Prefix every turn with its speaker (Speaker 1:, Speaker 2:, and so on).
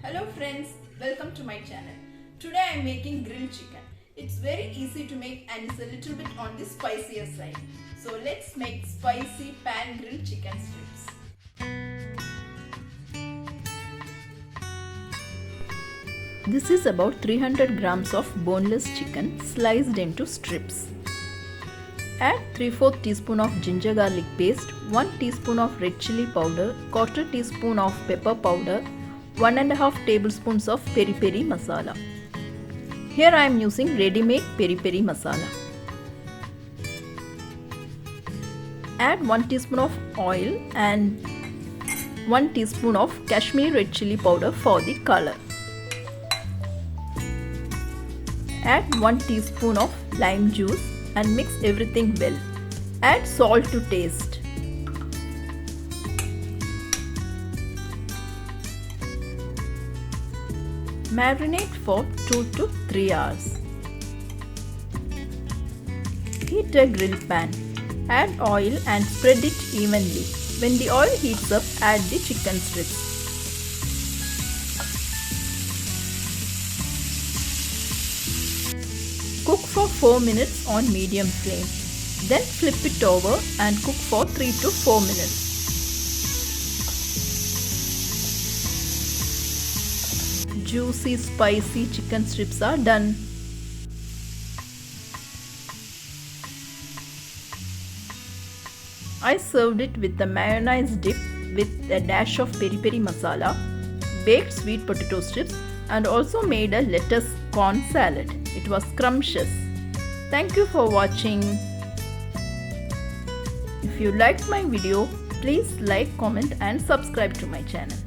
Speaker 1: Hello friends, welcome to my channel. Today I am making grilled chicken. It's very easy to make and it's a little bit on the spicier side. So let's make spicy pan grilled chicken strips. This is about 300 grams of boneless chicken sliced into strips. Add 3/4 teaspoon of ginger garlic paste, 1 teaspoon of red chili powder, 1/4 teaspoon of pepper powder, 1.5 tablespoons of peri peri masala. Here I am using ready-made peri peri masala. Add 1 teaspoon of oil and 1 teaspoon of Kashmiri red chili powder for the color. Add 1 teaspoon of lime juice and mix everything well. Add salt to taste. Marinate for 2 to 3 hours. Heat a grill pan. Add oil and spread it evenly. When the oil heats up, add the chicken strips. Cook for 4 minutes on medium flame. Then flip it over and cook for 3 to 4 minutes. Juicy, spicy chicken strips are done. I served it with the mayonnaise dip with a dash of peri peri masala, baked sweet potato strips, and also made a lettuce corn salad. It was scrumptious. Thank you for watching. If you liked my video, please like, comment and subscribe to my channel.